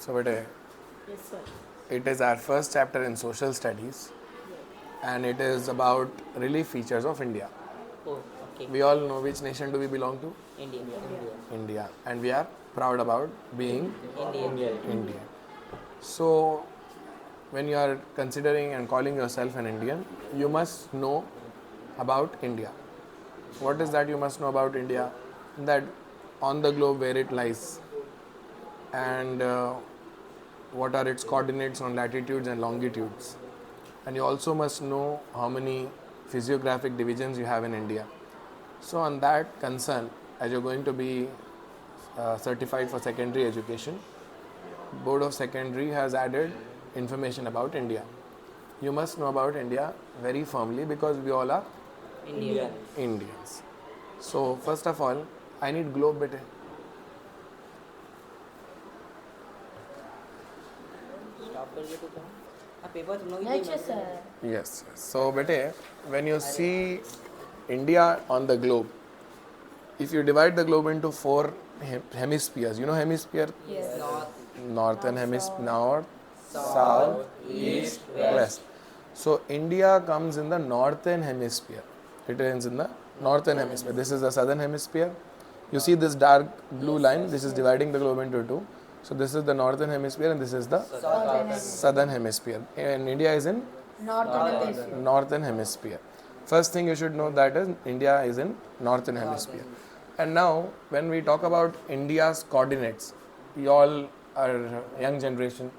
So, beta, Yes, sir. it is our first chapter in social studies, and it is about relief features of India. Oh, okay. We all know which nation do we belong to? India. India, and we are proud about being India. Indian. So, when you are considering and calling yourself an Indian, you must know about India. What is that you must know about India? That on the globe where it lies, and what are its coordinates on latitudes and longitudes. And you also must know how many physiographic divisions you have in India. So, on that concern, as you're going to be certified for secondary education, Board of Secondary has added information about India. You must know about India very firmly because we all are India. Indians. So, first of all, I need globe bete. Stop कर दे तो क्या? हाँ paper तुम लोग ही Lecture, दिए sir. Yes. So, bete, when you see India on the globe, if you divide the globe into four hemispheres, you know hemisphere? Yes. Northern hemisphere, north, South, south, East, west. So India comes in the northern hemisphere. It is in the northern hemisphere. This is the southern hemisphere. You see this dark blue line. This is dividing the globe into two. So this is the northern hemisphere and this is the southern hemisphere. And India is in Northern Hemisphere. northern hemisphere. First thing you should know that is India is in northern hemisphere. And now when we talk about India's coordinates, you all are young generation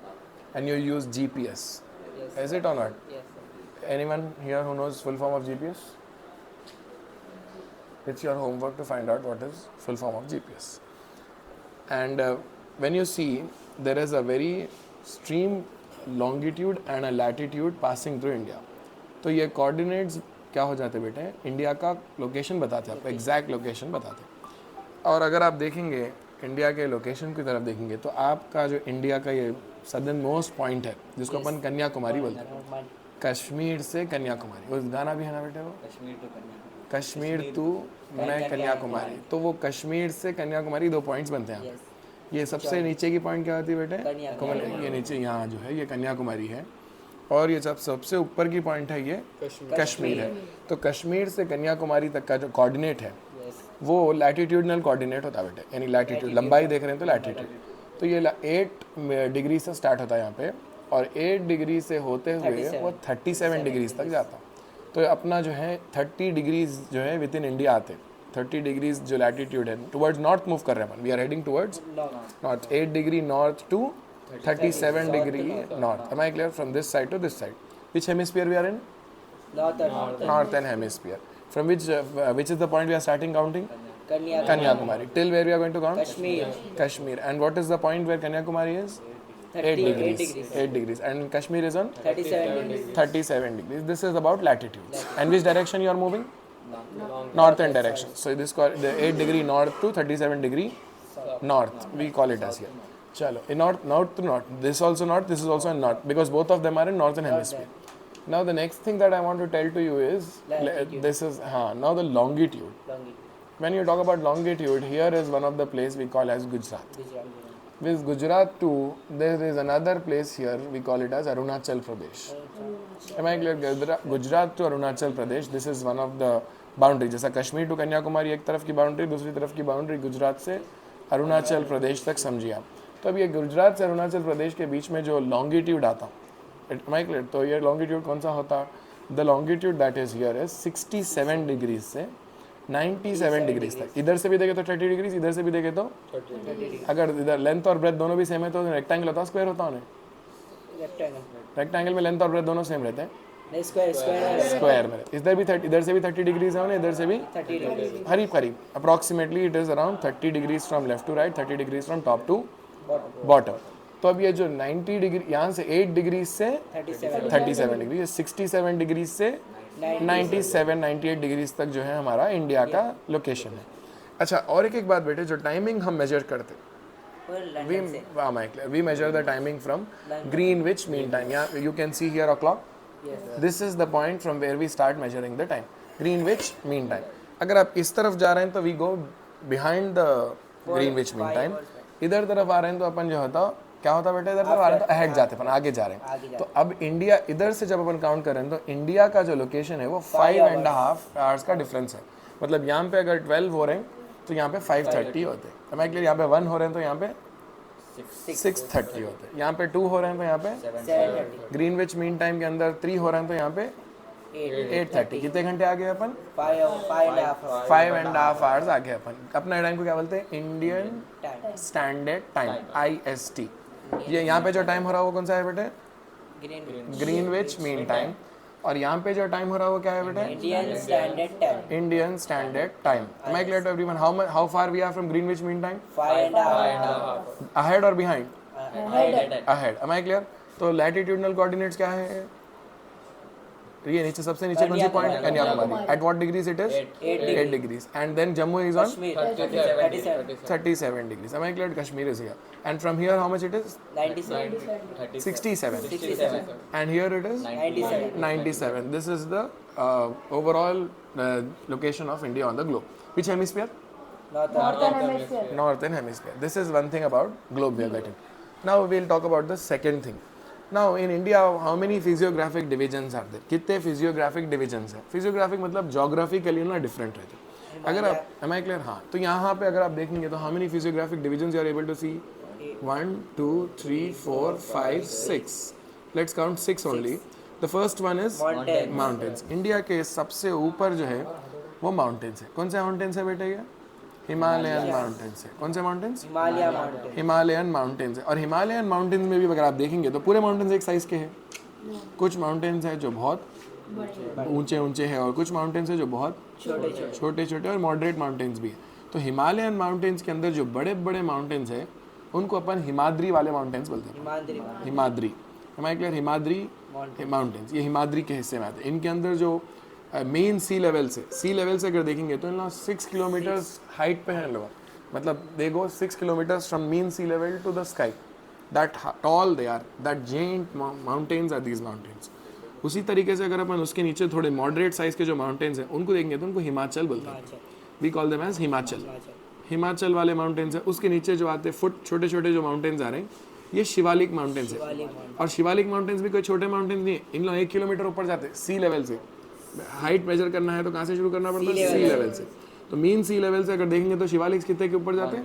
and you use GPS. Yes. Is it or not? Yes. Anyone here who knows full form of GPS? It's your homework to find out what is full form of GPS. And when you see there is a very extreme longitude and a latitude passing through India. तो ये coordinates क्या हो जाते बेटे? India का location बताते हैं, आपको एग्जैक्ट लोकेशन बताते हैं. और अगर आप देखेंगे इंडिया के लोकेशन की तरफ देखेंगे तो आपका जो इंडिया का ये सदर्न मोस्ट पॉइंट है जिसको अपन कन्याकुमारी बोलते हैं, कश्मीर से कन्याकुमारी. उस गाना भी है ना बेटे वो, कश्मीर टू कन्याकुमारी. कश्मीर टू मैं कन्याकुमारी. तो वो कश्मीर से कन्याकुमारी 2 पॉइंट्स बनते हैं. Yes. ये सबसे नीचे की पॉइंट क्या होती है बेटे? कन्याकुमारी. ये नीचे यहाँ जो है ये कन्याकुमारी है और ये सबसे ऊपर की पॉइंट है ये कश्मीर है. तो कश्मीर से कन्याकुमारी तक का जो कोऑर्डिनेट है Yes. वो लैटिट्यूडनल कोऑर्डिनेट होता है बेटे, यानी लैटिट्यूड लंबाई देख रहे हैं तो लैटिट्यूड. तो ये 8 डिग्री से स्टार्ट होता है यहाँ पे और 8 डिग्री से होते हुए वो 37 डिग्रीज तक जाता है. तो अपना जो है 30 डिग्रीज जो है विद इन इंडिया आते हैं. 30 डिग्रीज जो लैटिट्यूड है टुवर्ड्स नॉर्थ मूव कर रहे हैं अपन. We are heading towards No. North. 8 degree north to 37 degree north. Am I clear? From this side to this side. Which hemisphere we are in? Northern hemisphere. From which is the point we are starting counting? Kanyakumari. Kanyakumari. Till where we are going to count? Kashmir. Kashmir. And what is the point where Kanyakumari is? 8 degrees. 8 degrees. And Kashmir is on 37 degrees. 37 degrees. This is about latitudes. And which direction you are moving? Northern direction. So this the 8 degree north to 37 degree north. We call it as here. Chalo. In north to north. This also north. This is also in north because both of them are in northern hemisphere. Now the next thing that I want to tell to you is Latitude. this is now the longitude. Longitude. When you talk about longitude, here is one of the place we call as Gujarat. Gujarat. With Gujarat too, there is another place here we call it as Arunachal Pradesh. Am I clear? Gujarat to Arunachal Pradesh. This is one of the boundary. जैसा Kashmir to Kanyakumari एक तरफ की boundary, दूसरी तरफ की boundary Gujarat से अरुणाचल प्रदेश तक समझिए आप. तो अब ये गुजरात से अरुणाचल प्रदेश के बीच में जो लॉन्गिट्यूड आता, am I clear? तो ये लॉन्गिट्यूड कौन सा होता? The longitude that is here is 67 degrees से 97 डिग्रीज तक. इधर से भी देखे तो 30 डिग्रीज, इधर से भी देखे तो 30 अगर इधर लेंथ और ब्रेथ दोनों भी सेम है तो रेक्टेंगल होता है स्क्वायर होता है? Rectangle. रेक्टेंगल में लेंथ और ब्रेथ दोनों सेम रहते हैं. नहीं स्क्वायर स्क्वायर में इधर भी 30, इधर से भी 30 डिग्रीज है, इधर से भी 30 डिग्री. करीब करीब approximately it is around 30 degrees from left to right, 30 degrees from top to bottom. तो अब ये जो 90 डिग्री यहाँ से 8 डिग्रीज से 37 डिग्री, 67 डिग्रीज से 98 डिग्रीज तक जो है हमारा इंडिया का लोकेशन है. अच्छा और एक बात बेटे, जो टाइमिंग हम मेजर करते we measure the timing from Greenwich Mean Time. Yeah, you can see here a clock. Yes. This is the point from where we start measuring the time. Greenwich Mean Time. अगर आप इस तरफ जा रहे हैं तो we go behind the Greenwich Mean Time. इधर तरफ आ रहे हैं तो अपन जो होता क्या होता बेटा इधर से आ रहे हैं तो अहेड जाते अपन आगे जा रहे हैं। तो अब इंडिया इधर से जब अपन काउंट करें तो इंडिया का जो लोकेशन है वो 5.5 आवर्स का डिफरेंस है। मतलब यहाँ पे अगर 12 हो रहे हैं तो यहाँ पे 5:30 होते हैं। मैं क्लियर, यहाँ पे 1 हो रहे हैं तो यहाँ पे 6:30 होते हैं। यहाँ पे 2 हो रहे हैं तो यहाँ पे 7:30 ग्रीनविच मीन टाइम के अंदर 3 हो रहे हैं तो यहाँ पे 8:30। कितने घंटे आगे अपन? 5.5 आवर्स आगे अपन। अपना टाइम को क्या बोलते हैं? Indian time standard time, IST। ये यहाँ पे जो टाइम हो रहा है वो कौन सा है बेटे? Green Greenwich mean time. और यहाँ पे जो टाइम हो रहा है वो क्या है बेटे? Indian standard time Indian standard time. Am I clear to everyone? How far we are from Greenwich Mean Time? 5.5 Ahead or behind? ahead Ahead. Am I clear? तो latitudinal coordinates क्या है? ये नीचे सबसे नीचे कौन सी point? Kanyakumari. At what degrees it is? 8 degrees. And then Jammu is on Kashmir 37 37 degrees. Am I clear? Kashmir is here. And from here how much it is? 97 67. 67 And here it is 97 97. This is the overall location of India on the globe. Which hemisphere? Northern Hemisphere. Northern hemisphere. This is one thing about globe we are getting. Now we'll talk about the second thing. Now in India how many physiographic divisions are there? कितने physiographic divisions हैं? Physiographic मतलब geographically ना different रहते हैं। अगर आप am I clear? हाँ, तो यहाँ पे अगर आप देखेंगे तो how many physiographic divisions you are able to see? 1, 2, 3, 4, 5, 6. Let's count 6 only. The first one is mountains. India के सबसे ऊपर जो है वो mountains है। कौन से mountains है बेटे ये? हिमालयन माउंटेन्स है। कौन से mountains? Himalaya mountain Himalayan mountains है। और हिमालयन माउंटेन्स में भी अगर आप देखेंगे तो पूरे माउंटेन्स एक साइज के हैं। कुछ माउंटेन्स हैं जो बहुत ऊंचे ऊंचे हैं और कुछ माउंटेन्स हैं जो बहुत छोटे छोटे और मॉडरेट माउंटेन्स भी है। तो हिमालयन माउंटेन्स के अंदर जो बड़े बड़े माउंटेन्स हैं उनको अपन हिमाद्री वाले माउंटेन्स बोलते हैं। हिमाद्री, हमारे क्लियर? हिमाद्री माउंटेन्स ये हिमाद्री के हिस्से में आते हैं। इनके अंदर जो मेन सी लेवल से अगर देखेंगे तो इन 6 किलोमीटर्स हाइट पे हैं लोग। मतलब they go 6 kilometres from mean sea level to the sky. That tall they are, that giant mountains are these mountains. उसी तरीके से अगर अपन उसके नीचे थोड़े मॉडरेट साइज के जो माउंटेन्स हैं उनको देखेंगे तो उनको हिमाचल बोलते हैं। We call them as Himachal. Himachal वाले माउंटेन्स हैं। उसके नीचे जो आते फुट छोटे छोटे जो माउंटेन्स आ रहे हैं ये शिवालिक माउंटेन्स है। और शिवालिक माउंटेन्स भी कोई छोटे माउंटेन्स नहीं है। इन लोग 1 किलोमीटर ऊपर जाते हैं सी लेवल से। हाइट मेजर करना है तो कहाँ से शुरू करना पड़ता है? सी लेवल से। तो मीन सी लेवल से अगर देखेंगे तो शिवालिक कितने के ऊपर जाते हैं?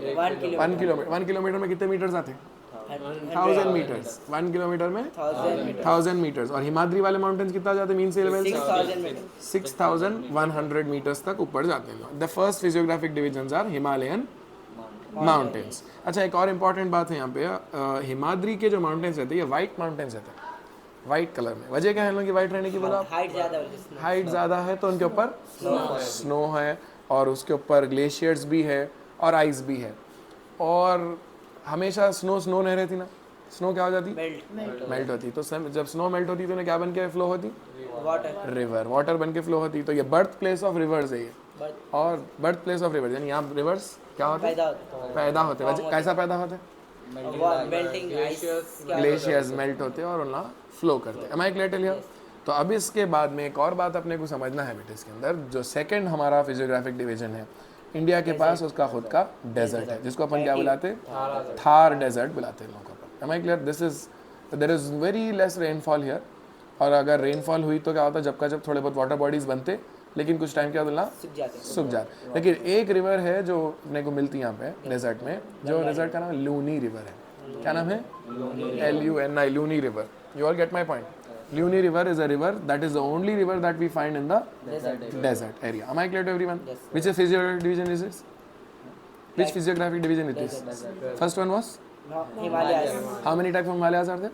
1 किलोमीटर में कितने मीटर्स आते हैं? 1000 मीटर्स। 1 किलोमीटर में 1000 मीटर्स। और हिमाद्री वाले माउंटेन्स कितना जाते हैं मीन सी लेवल से? 6100 मीटर्स तक ऊपर जाते हैं। The first physiographic divisions are Himalayan mountains. अच्छा, एक और इम्पॉर्टेंट बात है यहाँ पे, हिमाद्री के जो माउंटेन्स रहते हैं ये वाइट माउंटेन्स रहते हैं, वाइट कलर में। वजह क्या है लोगों की वाइट रहने की? बोला हाइट ज़्यादा है तो उनके ऊपर स्नो है और उसके ऊपर ग्लेशियर्स भी है और आइस भी है। और हमेशा स्नो नहीं रहती ना, स्नो क्या हो जाती? मेल्ट होती। तो जब स्नो मेल्ट होती तो उन्हें क्या बन के फ्लो होती? रिवर, वाटर बन के फ्लो होती। तो ये बर्थ प्लेस ऑफ रिवर्स है ये। और बर्थ प्लेस ऑफ रिवर्स यानी यहाँ रिवर्स क्या होते हैं? पैदा होते हैं। कैसा पैदा होते हैं? ग्लेशियर्स मेल्ट होते हैं और उनका फ्लो करते हैं। Am I clear till here? तो अब इसके बाद में एक और बात अपने को समझना है बेटे, इसके अंदर जो सेकंड हमारा फिजियोग्राफिक डिवीजन है इंडिया के पास, उसका खुद का डेजर्ट है जिसको अपन क्या बुलाते हैं? थार डेजर्ट बुलाते हैं लोगों को। Am I clear? There is very less rainfall here. और अगर रेनफॉल हुई तो क्या होता है, जब का जब थोड़े बहुत वाटर बॉडीज बनते, लेकिन कुछ टाइम क्या होता है? सूख जाते। लेकिन एक रिवर है जो अपने को मिलती है यहाँ पे डेजर्ट में, जो डेजर्ट का नाम लूनी रिवर है। क्या नाम है? LUNI, Luni river. You all get my point? Luni River is a river that is the only river that we find in the desert area. Am I clear to everyone? Yes. Which physiographic division is this? Which physiographic division it is? First one was? Himalayas. How many types of Himalayas are there?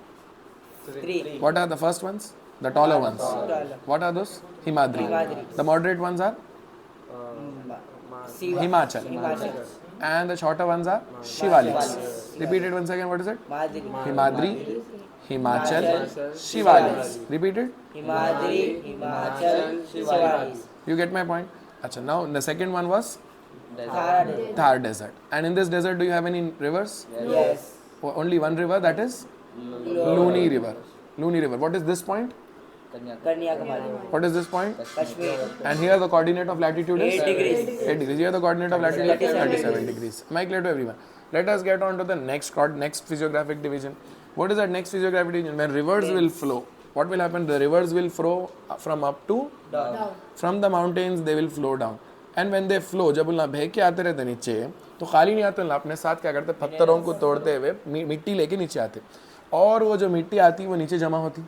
3. What are the first ones? The taller ones. What are those? Himadri. The moderate ones are? Himachal. And the shorter ones are Shivaliks. Repeat it once again. What is it? Himadri, Himachal, Shivaliks. Repeat it. Himadri, Himachal, Shivalis. You get my point? Achha, now the second one was Third. Thar Desert. And in this desert, do you have any rivers? Yes. Only one river, that is Luni River. Luni River. What is this point? Kanyakumari. What is this point? Kashmir. And here the coordinate of latitude is 8 degrees. 8 degrees. Here the coordinate of latitude is 37 degrees. Am I clear to everyone? Let us get on to the next physiographic division. What is that next physiographic division? When rivers will flow, what will happen? The rivers will flow from up to Down. from the mountains, they will flow down. And when they flow, जब उन्हें बह के आते रहते नीचे, तो खाली नहीं आते, अपने साथ क्या करते, पत्थरों को तोड़ते हुए मिट्टी लेके नीचे आते, और वो जो मिट्टी आती वो नीचे जमा होती,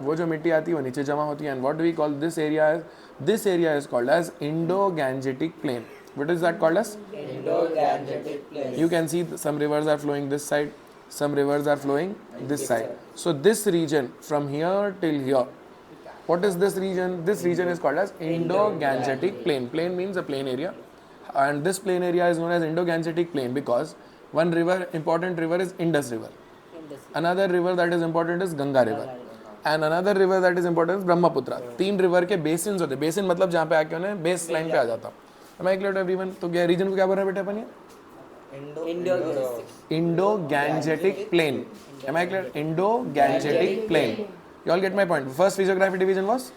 वो जो मिट्टी आती वो नीचे जमा होती है. And what do we call this area? This area is called as Indo-Gangetic Plain. What is that called as? Indo-Gangetic Plain. You can see some rivers are flowing this side, some rivers are flowing this side. So this region from here till here, what is this region? This region is called as Indo-Gangetic Plain. Plain means a plain area, and this plain area is known as Indo-Gangetic Plain because one river, important river, is Indus River. Another river that is important is Ganga River. And another river that is important is Brahmaputra. 3 river के basins होते हैं. Basin मतलब जहाँ पे आके उन्हें base line पे आ जाता. Am I clear to everyone? तो क्या region को क्या बोल रहे हैं बेटे अपन ये? Indo-Gangetic Plain. Am I clear? Indo-Gangetic Plain. You all get my point. First physiographic division was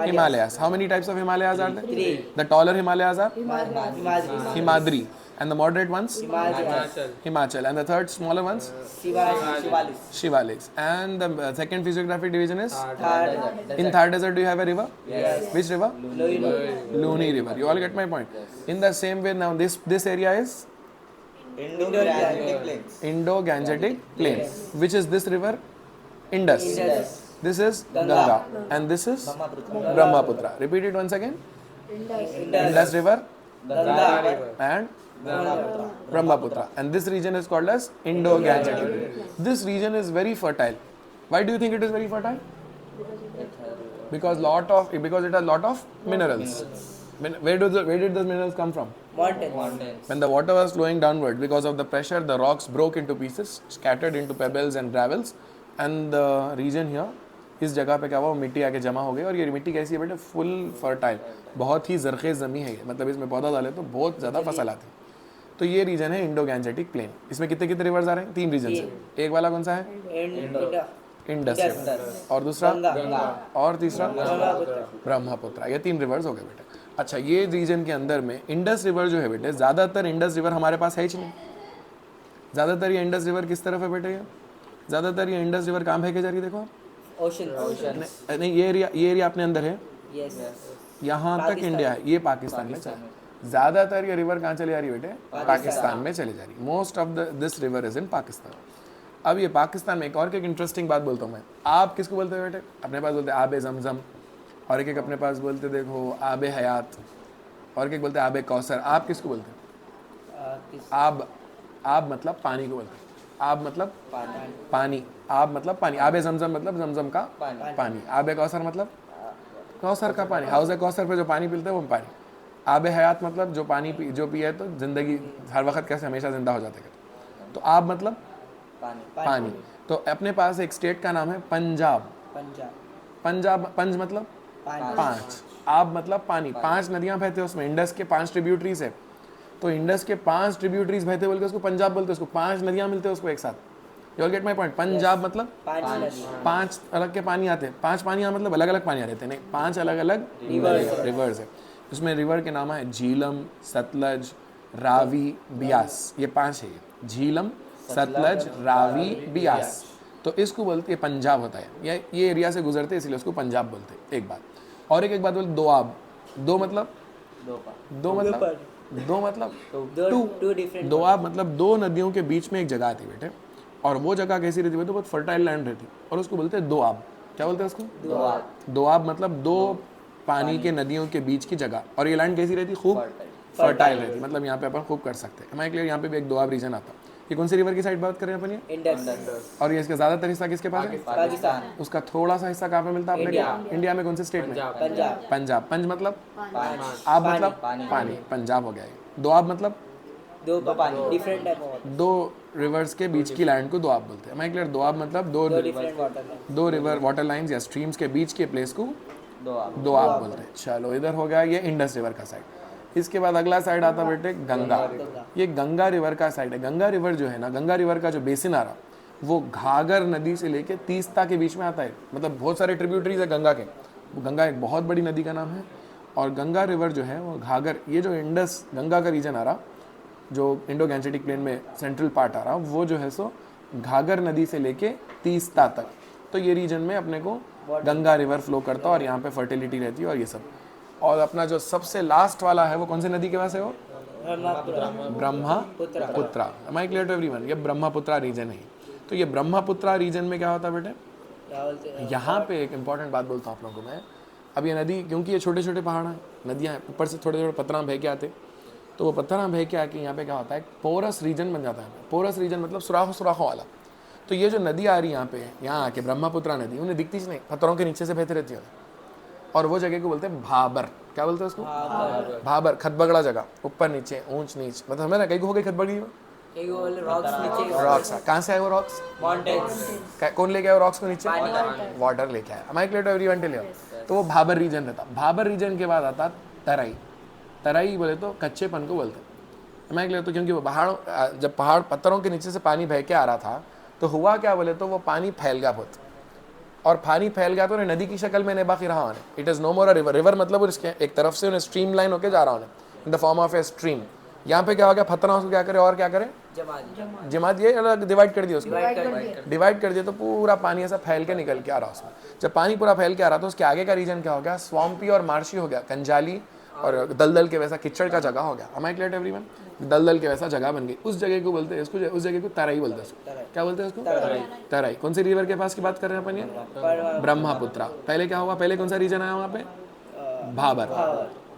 Himalayas. How many types of Himalayas are there? 3. The taller Himalayas are Himadri. Himadri. And the moderate ones? Himachal. Himachal. And the third smaller ones? Shivalis. Shivaliks. And the second physiographic division is? Third. In Thar Desert, do you have a river? Yes. Which river? Luni River. You all get my point. In the same way, now this area is Indo-Gangetic Plains. Indo-Gangetic Plain. Which is this river? Indus. This is Ganga. And this is Brahmaputra. Repeat it once again. Indus River Ganga. and Brahmaputra. And this region is called as Indo-Gangetic. This region is very fertile. Why do you think it is very fertile? Because it has lot of minerals. Where did those minerals come from? Mountains. When the water was flowing downward, because of the pressure, the rocks broke into pieces, scattered into pebbles and gravels, and the region here, इस जगह पे क्या हुआ, मिट्टी आके जमा हो गई. और ये मिट्टी कैसी है बेटे? फुल फर्टाइल, बहुत ही ज़रख़ेज़ ज़मीन है ये, मतलब इसमें पौधा डाले तो बहुत ज़्यादा फसल आती है. तो ये रीजन है इंडो-गैंजेटिक प्लेन. इसमें कितने कितने रिवर्स आ रहे हैं? 3 रीजन है. एक वाला कौन सा है? Indus river. और दूसरा? और तीसरा? ब्रह्मपुत्र. ये 3 रिवर्स हो गए बेटे. अच्छा, ये रीजन के अंदर में इंडस रिवर जो है बेटे, ज़्यादातर इंडस रिवर हमारे पास है ही नहीं. ज़्यादातर ये इंडस रिवर किस तरफ है बेटे? ये ज़्यादातर ये इंडस रिवर कहाँ फेंके जा रही है? देखो Ocean. नहीं, ये एरिया अपने अंदर है. Yes. यहाँ तक इंडिया है, ये पाकिस्तान में चल. ज़्यादातर ये रिवर कहाँ चली जा रही है बेटे? पाकिस्तान में चली जा रही. Most of this river is in Pakistan. अब ये पाकिस्तान में एक और इंटरेस्टिंग बात बोलता हूँ मैं. आप किसको बोलते हो बेटे? अपने पास बोलते हैं आबे जमजम, और एक अपने पास बोलते देखो आबे हयात, और एक बोलते आबे कौसर. आप किसको बोलते हैं? आब मतलब पानी को बोलते हैं. आब मतलब पानी. आब मतलब पानी. आबे जमजम मतलब जमजम का पानी. आबे कौसर मतलब कौसर का पानी. हाउस कौसर पे जो पानी पीते हैं वो पानी. आबे हयात मतलब जो पानी जो पिए तो जिंदगी हर वक्त कैसे हमेशा जिंदा हो जाते हैं. तो आब मतलब पानी. तो अपने पास एक स्टेट का नाम है पंजाब. पंज मतलब 5. आब मतलब पानी. 5 नदियां बहते हैं उसमें. इंडस के 5 ट्रिब्यूटरीज है, तो इंडस के 5 ट्रिब्यूटरीज बहते बोल के उसको पंजाब बोलते हैं. उसको 5 नदियां मिलते हैं उसको एक साथ. You all get my point. Punjab मतलब 5 अलग के पानी आते हैं. 5 पानी मतलब अलग अलग पानी आ रहते हैं. नहीं, 5 अलग अलग रिवर्स है. उसमें रिवर के नाम है झीलम, सतलज, रावी, बियास. ये 5 है. झीलम, सतलज, रावी, बियास. तो इसको बोलते हैं पंजाब होता है. ये एरिया से गुजरते हैं, इसलिए उसको पंजाब बोलते हैं. एक बात. और एक बात बोलते दोआब. दो मतलब 2. दोआब मतलब 2 नदियों के बीच में एक जगह आती है बेटे, और वो जगह कैसी रहती है? तो बहुत फर्टाइल लैंड रहती है, और उसको बोलते हैं दोआब. क्या बोलते हैं उसको? दोआब मतलब 2 पानी के नदियों के बीच की जगह. और ये लैंड कैसी रहती? खूब फर्टाइल रहती. मतलब यहाँ पे अपन खूब कर सकते हैं. हमारे क्लियर? यहाँ पे भी एक दोआब रीजन आता है. ये कौन सी रिवर की साइड बात कर रहे हैं अपन? ये Indus. और ये इसका ज़्यादातर हिस्सा किसके पास है? पाकिस्तान. उसका थोड़ा सा हिस्सा कहाँ पे मिलता है अपने? इंडिया में. कौन से स्टेट में? पंजाब. पंज मतलब आब मतलब पानी. पंजाब हो गया ये. दोआब मतलब 2 पानी. Different type of 2 रिवर्स के बीच की लैंड को दोआब बोलते हैं. मैं क्लियर? दोआब मतलब 2 रिवर वाटर लाइंस या स्ट्रीम्स के बीच के प्लेस को दोआब बोलते हैं. चलो, इधर हो गया ये इंडस रिवर का साइड. इसके बाद अगला साइड आता बेटे गंगा. ये गंगा रिवर का साइड है. गंगा रिवर जो है ना, गंगा रिवर का जो बेसिन आ रहा, वो घाघर नदी से लेके तीस्ता के बीच में आता है. मतलब बहुत सारे ट्रिब्यूटरीज है गंगा के. गंगा एक बहुत बड़ी नदी का नाम है. और गंगा रिवर जो है वो घाघर, ये जो इंडस गंगा का रीजन आ रहा, जो इंडो गैंजेटिक प्लेन में सेंट्रल पार्ट आ रहा, वो जो है सो घाघर नदी से लेके तीस्ता तक, तो ये रीजन में अपने को गंगा रिवर फ्लो करता है और यहाँ पे फर्टिलिटी रहती है और ये सब। और अपना जो सबसे लास्ट वाला है वो कौन सी नदी के पास है? वो Brahmaputra. Am I clear to everyone? ये ब्रह्मपुत्रा रीजन है। तो ये ब्रह्मपुत्रा रीजन में क्या होता है बेटे, यहाँ पे एक इंपॉर्टेंट बात बोलता हूँ आप लोगों को मैं। अब ये नदी, क्योंकि ये छोटे छोटे पहाड़ हैं, नदियाँ हैं, ऊपर से थोड़े थोड़े पत्थर बह के आते, तो वो पत्थर बह के आके यहाँ पे क्या होता है, पोरस रीजन बन जाता है। पोरस रीजन मतलब सुराखों वाला। तो ये जो नदी आ रही यहाँ पे, यहाँ आके ब्रह्मपुत्रा नदी, उन्हें दिखती नहीं, पत्थरों के नीचे से बहती रहती है, और वो जगह को बोलते हैं भाबर। क्या बोलते हैं उसको? भाबर। खतबगड़ा जगह, ऊपर नीचे, ऊंच नीच, मतलब हमें ना कहीं हो गई खतबगड़ी में रॉक्स। कहाँ से आए वो रॉक्स? कौन लेके आया रॉक्स को नीचे? वाटर लेके आया। Am I clear to everyone till here? तो वो भाबर रीजन रहता। भाबर रीजन के बाद आता तराई। तराई बोले तो कच्चेपन को बोलते हैं। Am I clear? तो क्योंकि वो जब पहाड़ पत्थरों के नीचे से पानी बह के आ रहा था, तो हुआ क्या बोले तो वो पानी फैल गया बहुत, और पानी फैल गया तो उन्हें नदी की शक्ल में नहीं बाकी रहा उन्हें। It is no more a river. River मतलब उसके एक तरफ से उन्हें स्ट्रीम लाइन होकर जा रहा उन्हें in the form of a stream. यहाँ पे क्या हो गया, पत्थरों को क्या करे और क्या करे, जमात ये डिवाइड कर दिया उसको, डिवाइड कर दिया, तो पूरा पानी ऐसा फैल के निकल के आ रहा उसमें। जब पानी पूरा फैल के आ रहा तो उसके आगे का रीजन क्या हो गया, स्वाम्पी और मार्शी हो गया, कंजाली और दलदल के वैसा कीचड़ का जगह हो गया। Am I clear to everyone? दलदल के वैसा जगह बन गई। उस जगह को बोलते हैं इसको, उस जगह को तराई बोलते हैं उसको। क्या बोलते हैं उसको? तराई। कौन सी रिवर के पास की बात कर रहे हैं अपन? ये ब्रह्मपुत्रा। पहले क्या हुआ, पहले कौन सा रीजन आया वहाँ पे? Bhabar.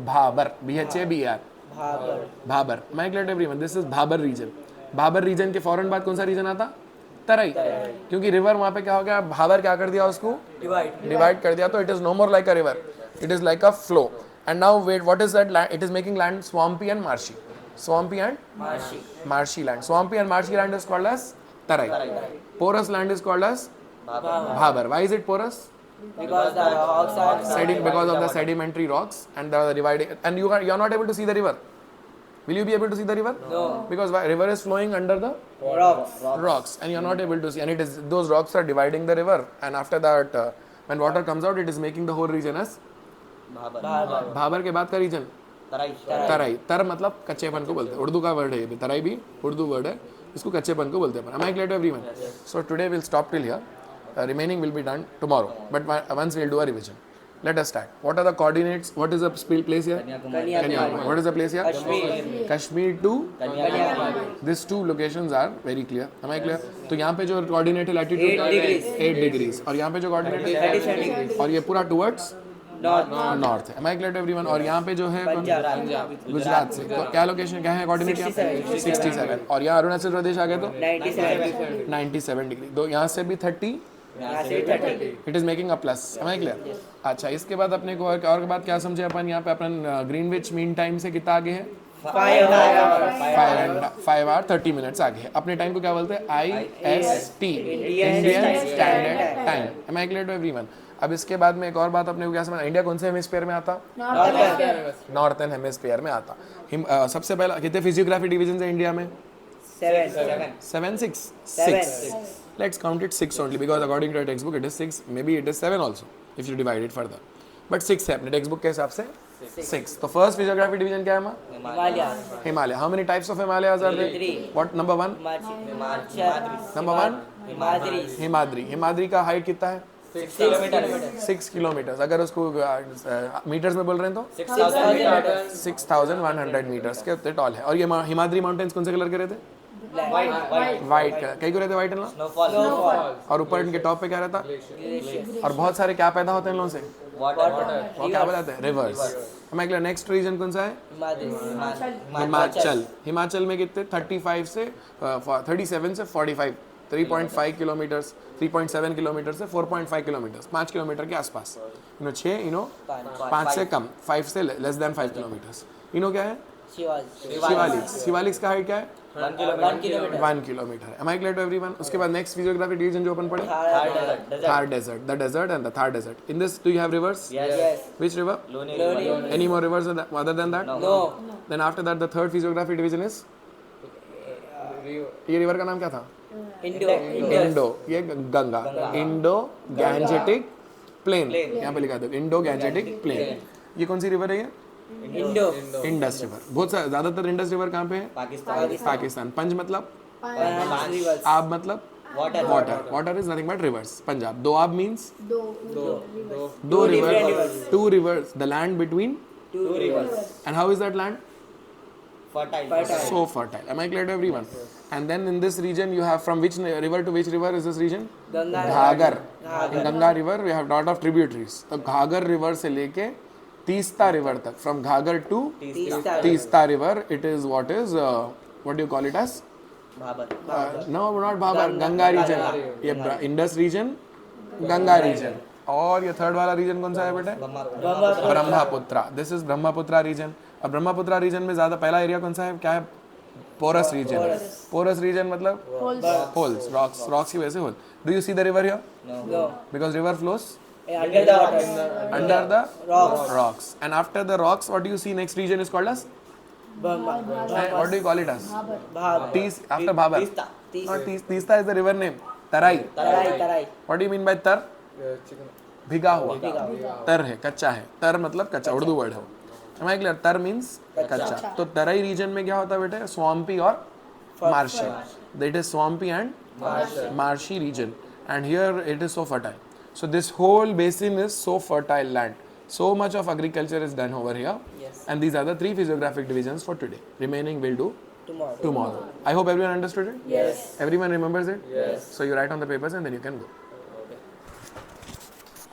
Bhabar, BHABR, Bhabar. Am I clear to everyone? This is Bhabar region. Bhabar region के फौरन बाद कौन सा रीजन आता? तराई। क्योंकि रिवर वहाँ पे क्या हो गया, भाबर क्या कर दिया उसको, डिवाइड कर दिया, तो it is no more like a river, it is like a flow. And now wait, what is that land? It is making land swampy and marshy. Swampy and marshy land. Swampy and marshy land is called as tarai. Porous land is called as bhabar. Why is it porous? Because the rocks are Because of the sedimentary rocks and the dividing, and you are not able to see the river. Will you be able to see the river? No. Because river is flowing under the rocks, and you are not able to see. And it is those rocks are dividing the river, and after that, when water comes out, it is making the whole region as Bhabar के बाद का reason तराई। तर मतलब कच्चेपन को बोलते हैं, उर्दू का word है ये, तराई भी उर्दू वर्ड है, इसको कच्चेपन को बोलते हैं। Am I clear to everyone? So today we'll stop till here. Remaining will be done tomorrow, but once we'll do a revision. Let us start. What are the coordinates? What is the place here? Kanyakumari. What is the place here? Kashmir to Kanyakumari. These two locations are very clear. Am I clear? तो यहाँ पे जो coordinate है latitude का 8 degrees, और यहाँ पे जो coordinate है 37 degrees, और ये पूरा towards नॉर्थ है। Am I clear to everyone? और यहाँ पे जो है गुजरात से, तो क्या लोकेशन क्या है, कोऑर्डिनेट यहाँ 67, और यहाँ अरुणाचल प्रदेश आ गए तो 97 डिग्री। तो यहाँ से भी 30, it is making a plus. Am I clear? अच्छा, इसके बाद अपने को और के बाद क्या समझे अपन, यहाँ पे अपन ग्रीनविच मीन टाइम से कितना आगे है, 5 hour 30 minutes आगे है। अपने टाइम को क्या बोलते हैं, IST, Indian standard time. Am I clear to everyone? अब इसके बाद में एक और बात अपने को क्या समझना, इंडिया कौन से हेमिस्फीयर में आता, नॉर्थर्न हेमिस्फीयर में आता। सबसे पहला कितने फिजियोग्राफी डिवीजन है इंडिया में, 6 let's count it 6 only, because according to text book it is 6, maybe it is 7 also if you divide it further, but 6 है अपने टेक्स्ट बुक के हिसाब से 6। तो फर्स्ट फिजियोग्राफी डिवीजन क्या है, Himalaya. How many types of Himalayas are there? What number 1? Himadri. Himadri का height कितना है, 6 किलोमीटर। अगर उसको मीटर्स में बोल रहे हैं तो 6100 मीटर्स के उतने टॉल है। और ये हिमाद्री माउंटेन्स कौन से कलर के रहते, वाइट कलर। कई को रहते वाइट एंड स्नोफॉल, और ऊपर इनके टॉप पे क्या रहता, और बहुत सारे क्या पैदा होते हैं इन लोगों से, वो क्या बोलते हैं, रिवर्स। हमारे नेक्स्ट रीजन कौन सा है, हिमाचल। हिमाचल में कितने 35 से 37 से 45, 3.5 किलोमीटर्स, 3.7 किलोमीटर से 4.5 किलोमीटर, 5 किलोमीटर के आसपास। 6 5 से कम, 5 से लेस देन 5 किलोमीटर्स। क्या है, शिवालिक्स। शिवालिक्स का हाइट क्या है, 1 kilometre. Am I clear to everyone? उसके बाद नेक्स्ट फिजियोग्राफी डिवीजन जो अपन पढ़े, Thar desert, the desert and the Thar desert. In this do you have rivers? Which river? Loni. Any more rivers other than that? No. Then after that the third physiography division is, ये river का नाम क्या था, Indo. ये Ganga, Indo Gangetic plane, यहाँ पे लिखा था इंडो गैंजेटिक प्लेन। ये कौन सी रिवर है, इंडो इंडस रिवर। बहुत सारे, ज्यादातर इंडस रिवर कहाँ पे है? पाकिस्तान पाकिस्तान। पंज मतलब रिवर्स आब मतलब water water is nothing but rivers. Punjab. Doab means दो दो different river, rivers. Two rivers, the land between. Two rivers And how is that land? fertile So fertile. Am I clear to everyone? And then in this region you have, from which river to which river is this region? Ganga Ghagar. In Ganga river we have lot of tributaries. तो Ghagar river से लेके Teesta river तक, from Ghagar to Teesta Teesta river, it is what is what do you call it as? bhabar No, not Bhabar, Ganga region. ये Indus region, Ganga region. और ये third वाला reason कौन सा है बेटे? Brahmaputra. This is Brahmaputra region. अब ब्रह्मपुत्रा रीजन में ज्यादा पहला एरिया कौन सा है? क्या है? Porous region. पोरस रीजन मतलब होल्स, रॉक्स की वजह से hole. Do you see the river here? No because river flows under the water under the rocks. And after the rocks, what do you see next region is called as? What do you call it as? After Bhabar. Not Teesta is the river name. Tarai. Terai What do you mean by tar? भिगा हुआ। तर है, कच्चा है। तर मतलब कच्चा, Urdu word है। Am I clear? तर means कच्चा। तो तराई रीजन में क्या होता है बेटे? स्वाम्पी और marshy. That is swampy and marshy region. And here it is so fertile. So this whole basin is so fertile land. So much of agriculture is done over here. Yes. And these are the 3 physiographic divisions for today. Remaining we'll do tomorrow. I hope everyone understood it? Yes. Everyone remembers it? Yes. So you write on the papers and then you can go.